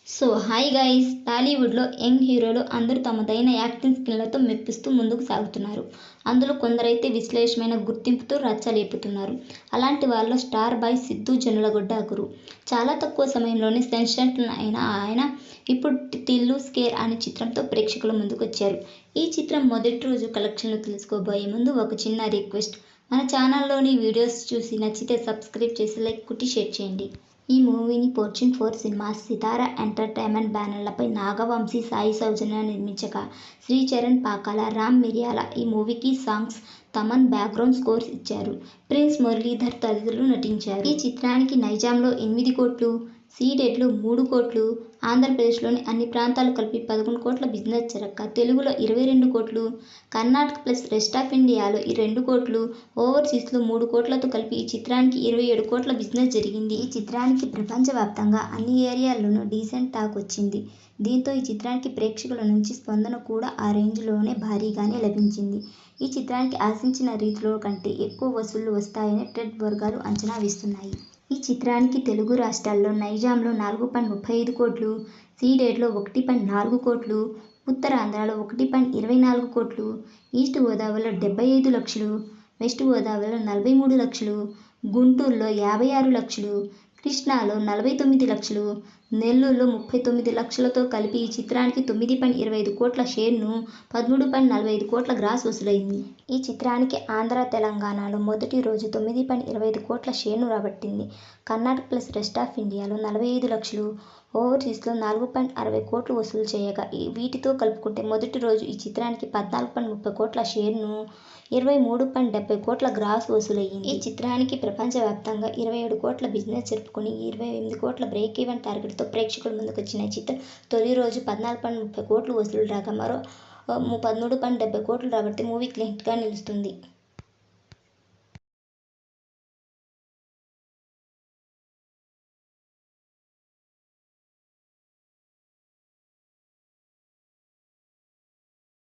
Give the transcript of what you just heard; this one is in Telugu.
సో హాయ్ గైస్, టాలీవుడ్లో యంగ్ హీరోలు అందరూ తమదైన యాక్టింగ్ స్కిల్లతో మెప్పిస్తూ ముందుకు సాగుతున్నారు. అందులో కొందరైతే విశ్లేషమైన గుర్తింపుతో రచ్చలేపుతున్నారు. అలాంటి వాళ్ళలో స్టార్ బాయ్ సిద్దు జొన్నలగడ్డ ఒకరు. చాలా తక్కువ సమయంలోనే సెన్సేషనల్ అయిన ఆయన ఇప్పుడు టిల్లు స్కేర్ అనే చిత్రంతో ప్రేక్షకుల ముందుకొచ్చారు. ఈ చిత్రం మొదటి రోజు కలెక్షన్లు తెలుసుకోబోయే ముందు ఒక చిన్న రిక్వెస్ట్. మన ఛానల్లోని వీడియోస్ చూసి నచ్చితే సబ్స్క్రైబ్ చేసి లైక్ కొట్టి షేర్ చేయండి. ఈ మూవీని ఫార్చ్యూన్ 4 సినిమాస్, సితారా ఎంటర్టైన్మెంట్ బ్యానర్లపై నాగవంశీ, సాయి సౌజన్య నిర్మించగా శ్రీచరణ్ పాకాల, రామ్ మిరియాల ఈ మూవీకి సాంగ్స్, తమన్ బ్యాక్గ్రౌండ్ స్కోర్స్ ఇచ్చారు. ప్రిన్స్ మురళీధర్ తదితరులు నటించారు. ఈ చిత్రానికి నైజాంలో 8 కోట్లు, సీడెడ్లో 3 కోట్లు, ఆంధ్రప్రదేశ్లోని అన్ని ప్రాంతాలు కలిపి 11 కోట్ల బిజినెస్ జరగ్గా తెలుగులో 22 కోట్లు, కర్ణాటక ప్లస్ రెస్ట్ ఆఫ్ ఇండియాలో 2 కోట్లు, ఓవర్సీస్లో 3 కోట్లతో కలిపి ఈ చిత్రానికి 27 కోట్ల బిజినెస్ జరిగింది. ఈ చిత్రానికి ప్రపంచవ్యాప్తంగా అన్ని ఏరియాల్లోనూ డీసెంట్ టాక్ వచ్చింది. దీంతో ఈ చిత్రానికి ప్రేక్షకుల నుంచి స్పందన కూడా ఆ రేంజ్లోనే భారీగానే లభించింది. ఈ చిత్రానికి ఆశించిన రీతిలో కంటే ఎక్కువ వసూళ్లు వస్తాయని ట్రేడ్ వర్గాలు అంచనా వేస్తున్నాయి. ఈ చిత్రానికి తెలుగు రాష్ట్రాల్లో నైజాంలో 4.35 కోట్లు, సీడెడ్లో 1.4 కోట్లు, ఉత్తరాంధ్రలో 1.24 కోట్లు, ఈస్ట్ గోదావరిలో 75 లక్షలు, వెస్ట్ గోదావరిలో 43 లక్షలు, గుంటూరులో 56 లక్షలు, కృష్ణాలో 49 లక్షలు, నెల్లూరులో 39 లక్షలతో కలిపి ఈ చిత్రానికి 9.25 కోట్ల షేర్ను, 13.45 కోట్ల గ్రాస్ వసూలైంది. ఈ చిత్రానికి ఆంధ్ర, తెలంగాణలో మొదటి రోజు 9.25 కోట్ల షేర్ను రాబట్టింది. కర్ణాటక ప్లస్ రెస్ట్ ఆఫ్ ఇండియాలో 45 లక్షలు, ఓవర్సీస్లో 4.60 కోట్లు వసూలు చేయగా వీటితో కలుపుకుంటే మొదటి రోజు ఈ చిత్రానికి 14.30 కోట్ల షేర్ను, 23.70 కోట్ల గ్రాస్ వసూలయ్యింది. ఈ చిత్రానికి ప్రపంచవ్యాప్తంగా 27 కోట్ల బిజినెస్ జరుపుకుని 28 కోట్ల బ్రేక్ ఈవెన్ టార్గెట్తో ప్రేక్షకుల ముందుకొచ్చిన ఈ చిత్రం తొలి రోజు 14.30 కోట్లు వసూలు రాగా మరో 13.70 కోట్లు రాబట్టి మూవీ హిట్గా నిలుస్తుంది.